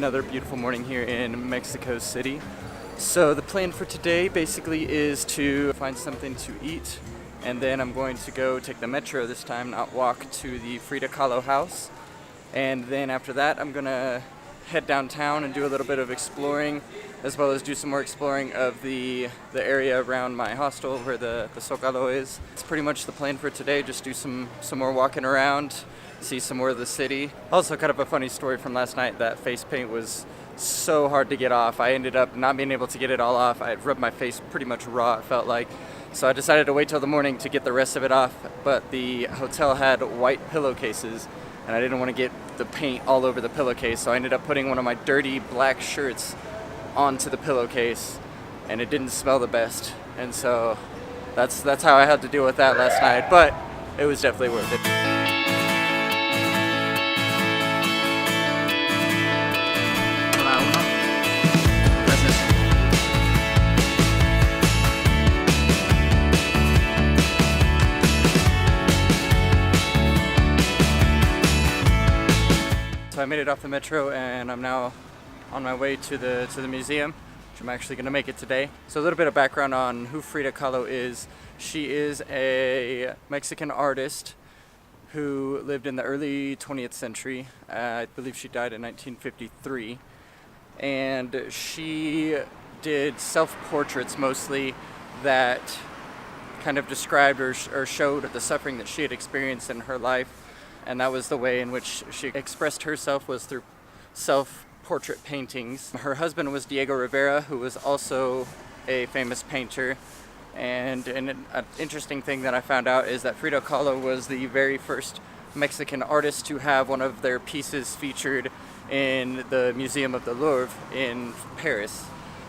another beautiful morning here in Mexico City. So the plan for today basically is to find something to eat, and then I'm going to go take the metro this time, not walk, to the Frida Kahlo house. And then after that, I'm gonna head downtown and do a little bit of exploring, as well as do some more exploring of the area around my hostel where the Zócalo is. It's pretty much the plan for today, just do some more walking around, see some more of the city. Also, kind of a funny story from last night, that face paint was so hard to get off. I ended up not being able to get it all off. I had rubbed my face pretty much raw, it felt like. So I decided to wait till the morning to get the rest of it off, but the hotel had white pillowcases, and I didn't want to get the paint all over the pillowcase, so I ended up putting one of my dirty black shirts onto the pillowcase, and it didn't smell the best. And so that's how I had to deal with that last night, but it was definitely worth it. So I made it off the metro and I'm now on my way to the museum, which I'm actually going to make it today. So a little bit of background on who Frida Kahlo is. She is a Mexican artist who lived in the early 20th century. I believe she died in 1953. And she did self-portraits mostly that kind of described or showed the suffering that she had experienced in her life. And that was the way in which she expressed herself, was through self-portrait paintings. Her husband was Diego Rivera, who was also a famous painter. And an interesting thing that I found out is that Frida Kahlo was the very first Mexican artist to have one of their pieces featured in the Museum of the Louvre in Paris.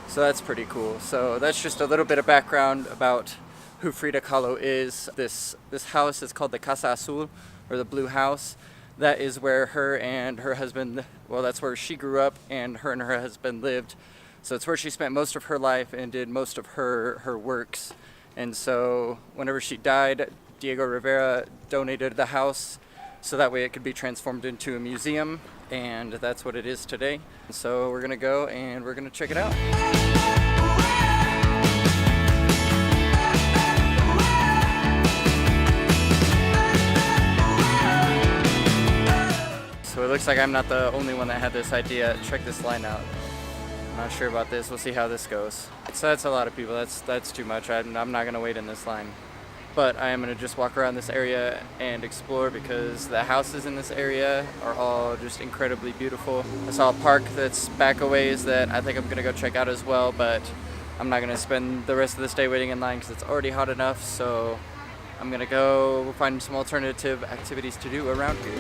So that's pretty cool. So that's just a little bit of background about who Frida Kahlo is. This house is called the Casa Azul, or the Blue House. That is where her and her husband, well, that's where she grew up and her husband lived. So it's where she spent most of her life and did most of her works. And so whenever she died, Diego Rivera donated the house so that way it could be transformed into a museum, and that's what it is today. So we're gonna go and we're gonna check it out. So it looks like I'm not the only one that had this idea. Check this line out. I'm not sure about this. We'll see how this goes. So that's a lot of people. That's too much. I'm not going to wait in this line. But I am going to just walk around this area and explore, because the houses in this area are all just incredibly beautiful. I saw a park that's back a ways that I think I'm going to go check out as well, but I'm not going to spend the rest of this day waiting in line because it's already hot enough. So I'm going to go find some alternative activities to do around here.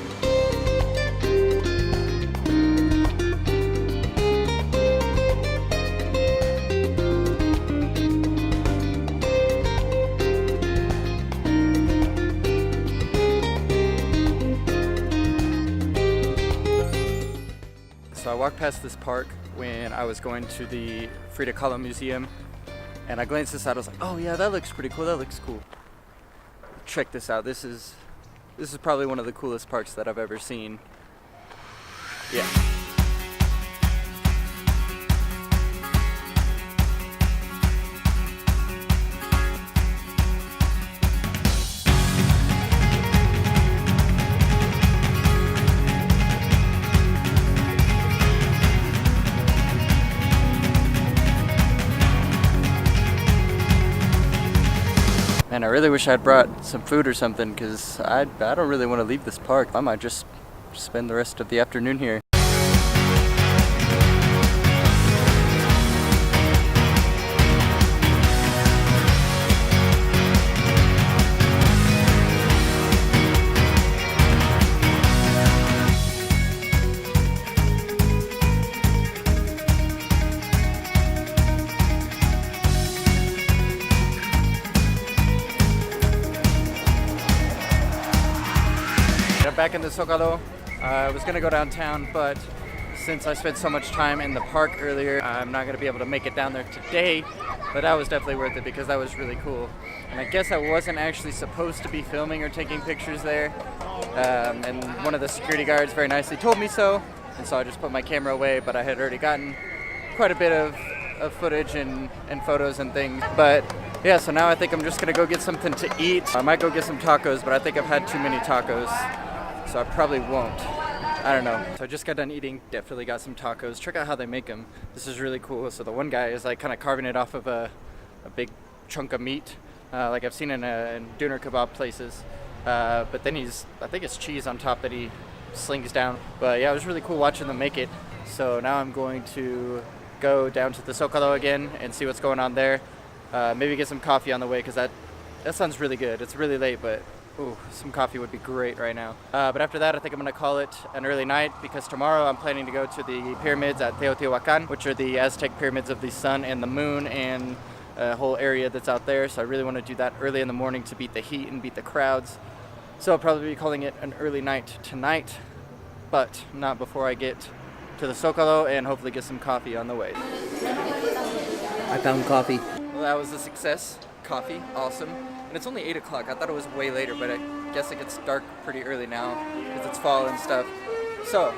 So I walked past this park when I was going to the Frida Kahlo Museum, and I glanced this out. I was like, oh yeah, that looks pretty cool. That looks cool. Check this out. This is probably one of the coolest parks that I've ever seen. Yeah. And I really wish I'd brought some food or something, because I don't really want to leave this park. I might just spend the rest of the afternoon here. Back in the Zócalo. I was gonna go downtown, but since I spent so much time in the park earlier, I'm not gonna be able to make it down there today, but that was definitely worth it because that was really cool. And I guess I wasn't actually supposed to be filming or taking pictures there, and one of the security guards very nicely told me so, and so I just put my camera away, but I had already gotten quite a bit of footage and photos and things. But yeah, so now I think I'm just gonna go get something to eat. I might go get some tacos, but I think I've had too many tacos, so I probably won't. I don't know. So I just got done eating, definitely got some tacos. Check out how they make them. This is really cool. So the one guy is like kind of carving it off of a big chunk of meat, like I've seen in doner kebab places. But then I think it's cheese on top that he slings down. But yeah, it was really cool watching them make it. So now I'm going to go down to the Zócalo again and see what's going on there. Maybe get some coffee on the way, because that sounds really good. It's really late, but ooh, some coffee would be great right now. But after that, I think I'm gonna call it an early night, because tomorrow I'm planning to go to the pyramids at Teotihuacan, which are the Aztec pyramids of the sun and the moon and a whole area that's out there. So I really want to do that early in the morning to beat the heat and beat the crowds. So I'll probably be calling it an early night tonight, but not before I get to the Zócalo and hopefully get some coffee on the way. I found coffee. Well, that was a success. Coffee, awesome. And it's only 8 o'clock. I thought it was way later, but I guess it gets dark pretty early now because it's fall and stuff. So,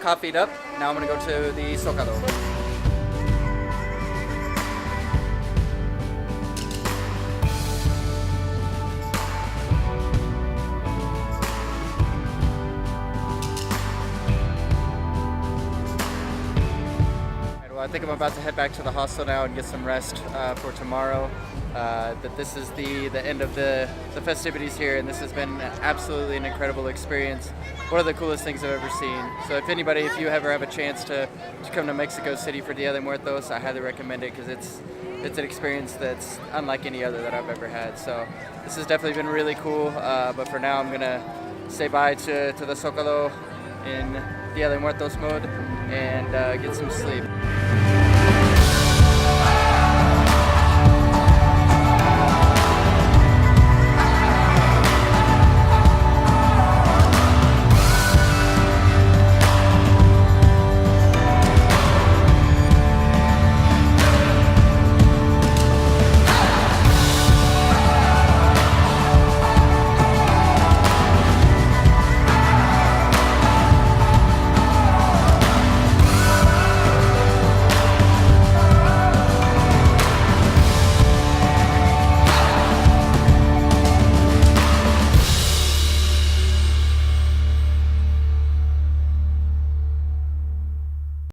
coffeeed up. Now I'm gonna go to the Zócalo. I think I'm about to head back to the hostel now and get some rest for tomorrow. But this is the end of the festivities here, and this has been absolutely an incredible experience. One of the coolest things I've ever seen. So if you ever have a chance to come to Mexico City for Dia de Muertos, I highly recommend it, because it's an experience that's unlike any other that I've ever had. So this has definitely been really cool. But for now, I'm gonna say bye to the Zócalo in Dia de Muertos mode and get some sleep.